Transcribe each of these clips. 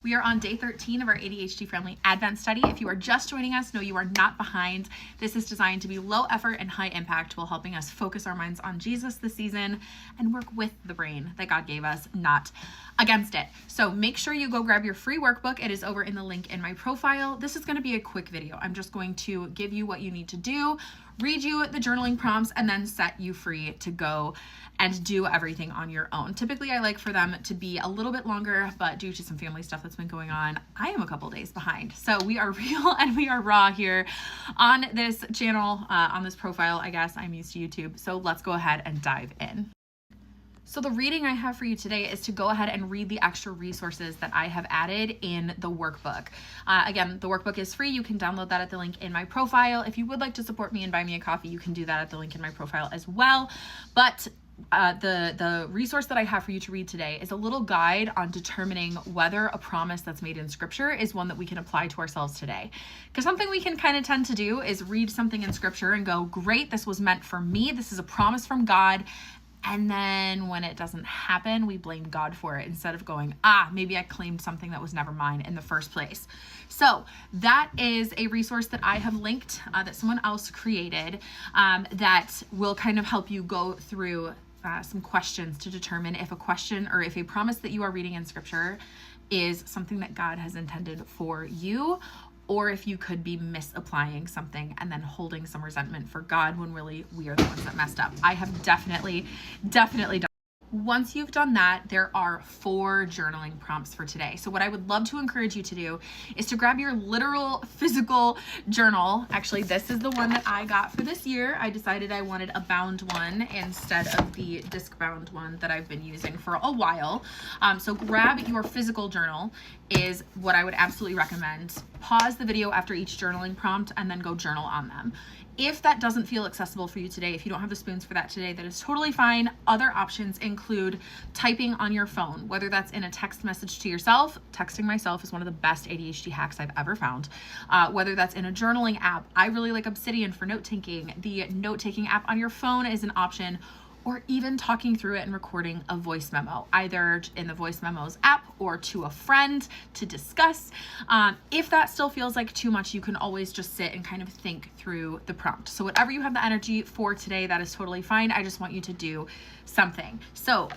We are on day 13 of our ADHD friendly Advent study. If you are just joining us, no, you are not behind. This is designed to be low effort and high impact while helping us focus our minds on Jesus this season and work with the brain that God gave us, not against it. So make sure you go grab your free workbook. It is over in the link in my profile. This is going to be a quick video. I'm just going to give you what you need to do, read you the journaling prompts, and then set you free to go and do everything on your own. Typically, I like for them to be a little bit longer, but due to some family stuff that's been going on, I am a couple days behind. So we are real and we are raw here on this channel, on this profile, I guess. I'm used to YouTube. So let's go ahead and dive in. So the reading I have for you today is to go ahead and read the extra resources that I have added in the workbook. Again, the workbook is free. You can download that at the link in my profile. If you would like to support me and buy me a coffee, you can do that at the link in my profile as well. But the resource that I have for you to read today is a little guide on determining whether a promise that's made in scripture is one that we can apply to ourselves today. Because something we can kind of tend to do is read something in scripture and go, great, this was meant for me. This is a promise from God. And then when it doesn't happen, we blame God for it instead of going, maybe I claimed something that was never mine in the first place. So that is a resource that I have linked that someone else created that will kind of help you go through some questions to determine if a question or if a promise that you are reading in scripture is something that God has intended for you, or if you could be misapplying something and then holding some resentment for God when really we are the ones that messed up. I have definitely done. Once you've done that, there are 4 journaling prompts for today. So what I would love to encourage you to do is to grab your literal physical journal. Actually, this is the one that I got for this year. I decided I wanted a bound one instead of the disc bound one that I've been using for a while. So grab your physical journal is what I would absolutely recommend. Pause the video after each journaling prompt and then go journal on them. If that doesn't feel accessible for you today, if you don't have the spoons for that today, that is totally fine. Other options include typing on your phone, whether that's in a text message to yourself. Texting myself is one of the best ADHD hacks I've ever found. Whether that's in a journaling app. I really like Obsidian for note-taking. The note-taking app on your phone is an option, or even talking through it and recording a voice memo, either in the voice memos app or to a friend to discuss. If that still feels like too much, you can always just sit and kind of think through the prompt. So whatever you have the energy for today, that is totally fine. I just want you to do something. So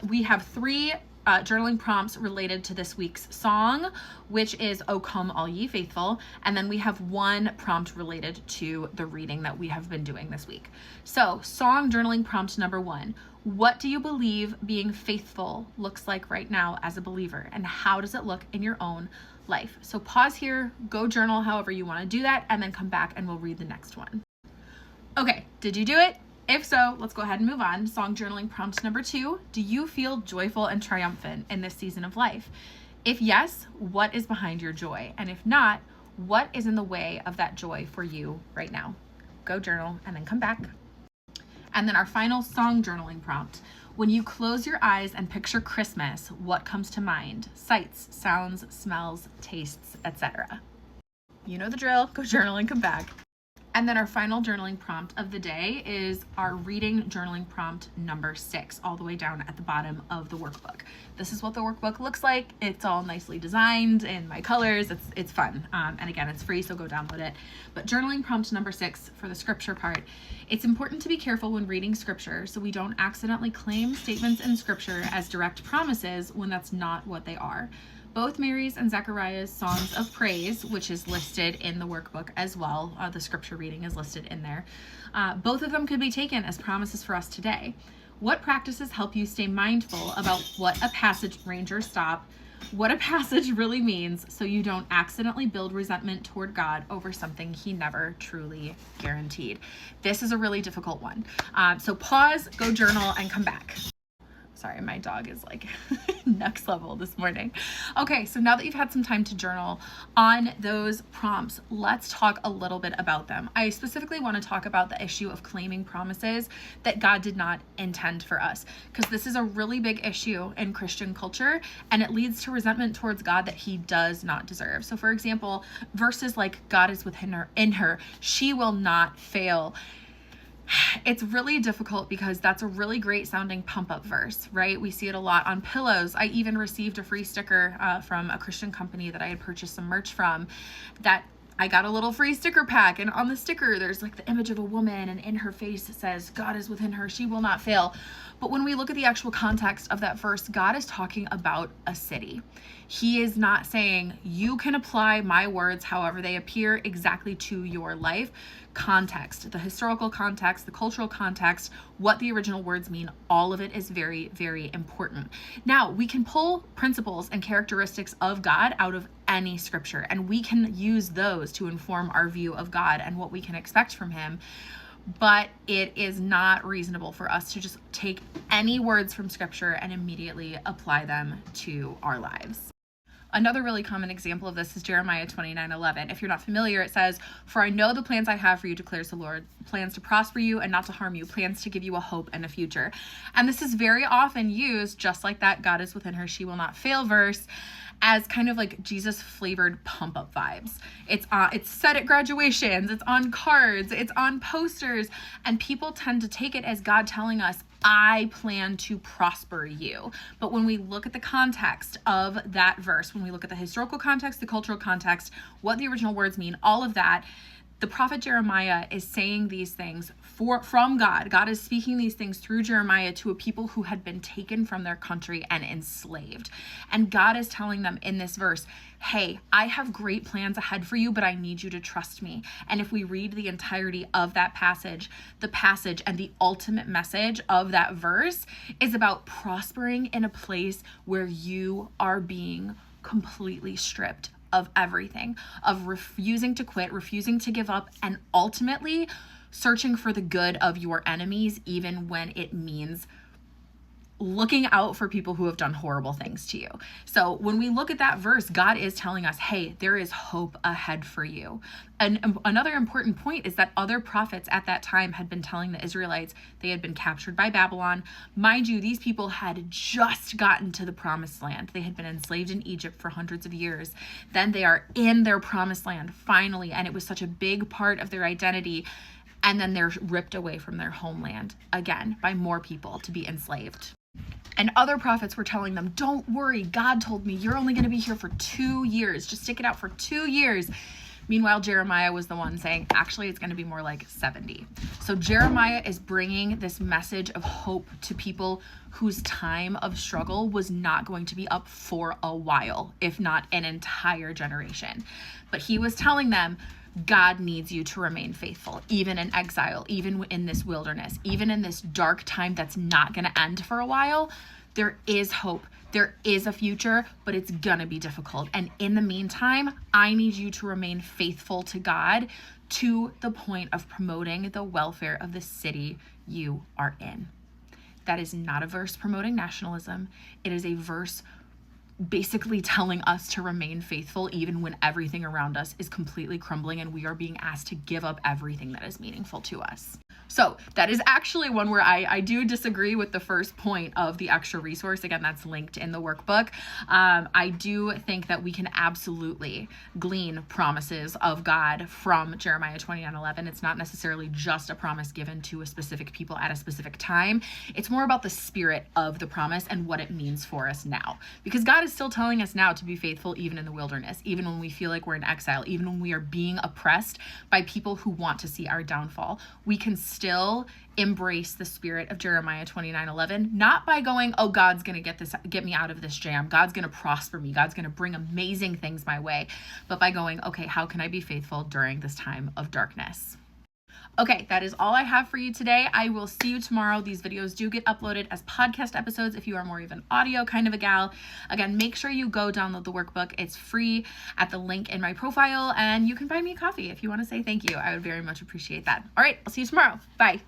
we have 3 journaling prompts related to this week's song, which is "O Come All Ye Faithful," and then we have 1 prompt related to the reading that we have been doing this week. So song journaling prompt number 1, what do you believe being faithful looks like right now as a believer, and how does it look in your own life? So pause here, go journal however you want to do that, and then come back and we'll read the next one. Okay, did you do it? If so, let's go ahead and move on. Song journaling prompt number 2. Do you feel joyful and triumphant in this season of life? If yes, what is behind your joy? And if not, what is in the way of that joy for you right now? Go journal and then come back. And then our final song journaling prompt. When you close your eyes and picture Christmas, what comes to mind? Sights, sounds, smells, tastes, etc. You know the drill. Go journal and come back. And then our final journaling prompt of the day is our reading journaling prompt number 6, all the way down at the bottom of the workbook. This is what the workbook looks like. It's all nicely designed in my colors. It's fun. And again, it's free, so go download it. But journaling prompt number 6 for the scripture part. It's important to be careful when reading scripture so we don't accidentally claim statements in scripture as direct promises when that's not what they are. Both Mary's and Zechariah's songs of praise, which is listed in the workbook as well, the scripture reading is listed in there, both of them could be taken as promises for us today. What practices help you stay mindful about what a passage really means so you don't accidentally build resentment toward God over something he never truly guaranteed? This is a really difficult one. So pause, go journal, and come back. Sorry, my dog is like next level this morning. Okay, so now that you've had some time to journal on those prompts, let's talk a little bit about them. I specifically want to talk about the issue of claiming promises that God did not intend for us, because this is a really big issue in Christian culture, and it leads to resentment towards God that he does not deserve. So for example, verses like God is within her, in her, she will not fail. It's really difficult because that's a really great sounding pump up verse, right? We see it a lot on pillows. I even received a free sticker from a Christian company that I had purchased some merch from, that I got a little free sticker pack, and on the sticker there's like the image of a woman, and in her face it says, God is within her, she will not fail. But when we look at the actual context of that verse, God is talking about a city. He is not saying you can apply my words however they appear exactly to your life. Context, the historical context, the cultural context, what the original words mean, all of it is very, very important. Now, we can pull principles and characteristics of God out of any scripture, and we can use those to inform our view of God and what we can expect from him. But it is not reasonable for us to just take any words from scripture and immediately apply them to our lives. Another really common example of this is Jeremiah 29:11. If you're not familiar, it says, "For I know the plans I have for you, declares the Lord, plans to prosper you and not to harm you, plans to give you a hope and a future." And this is very often used, just like that God is within her, she will not fail verse, as kind of like Jesus flavored pump up vibes. It's said at graduations, it's on cards, it's on posters, and people tend to take it as God telling us, I plan to prosper you. But when we look at the context of that verse, when we look at the historical context, the cultural context, what the original words mean, all of that, the prophet Jeremiah is saying these things from God. God is speaking these things through Jeremiah to a people who had been taken from their country and enslaved. And God is telling them in this verse, hey, I have great plans ahead for you, but I need you to trust me. And if we read the entirety of that passage, the passage and the ultimate message of that verse is about prospering in a place where you are being completely stripped of everything, of refusing to quit, refusing to give up, and ultimately searching for the good of your enemies, even when it means looking out for people who have done horrible things to you. So when we look at that verse, God is telling us, hey, there is hope ahead for you. And another important point is that other prophets at that time had been telling the Israelites they had been captured by Babylon. Mind you, these people had just gotten to the promised land. They had been enslaved in Egypt for hundreds of years. Then they are in their promised land finally, and it was such a big part of their identity. And then they're ripped away from their homeland again by more people to be enslaved. And other prophets were telling them, don't worry, God told me you're only going to be here for 2 years. Just stick it out for 2 years. Meanwhile, Jeremiah was the one saying, actually, it's going to be more like 70. So Jeremiah is bringing this message of hope to people whose time of struggle was not going to be up for a while, if not an entire generation. But he was telling them, God needs you to remain faithful, even in exile, even in this wilderness, even in this dark time that's not going to end for a while. There is hope. There is a future, but it's going to be difficult. And in the meantime, I need you to remain faithful to God to the point of promoting the welfare of the city you are in. That is not a verse promoting nationalism. It is a verse basically telling us to remain faithful even when everything around us is completely crumbling and we are being asked to give up everything that is meaningful to us. So that is actually one where I do disagree with the first point of the extra resource. Again, that's linked in the workbook. I do think that we can absolutely glean promises of God from Jeremiah 29:11. It's not necessarily just a promise given to a specific people at a specific time. It's more about the spirit of the promise and what it means for us now. Because God is still telling us now to be faithful even in the wilderness, even when we feel like we're in exile, even when we are being oppressed by people who want to see our downfall. We can still embrace the spirit of Jeremiah 29:11, not by going, oh, God's going to get me out of this jam. God's going to prosper me. God's going to bring amazing things my way, but by going, okay, how can I be faithful during this time of darkness? Okay, that is all I have for you today. I will see you tomorrow. These videos do get uploaded as podcast episodes if you are more even audio kind of a gal. Again, make sure you go download the workbook. It's free at the link in my profile, and you can buy me a coffee if you want to say thank you. I would very much appreciate that. All right, I'll see you tomorrow. Bye.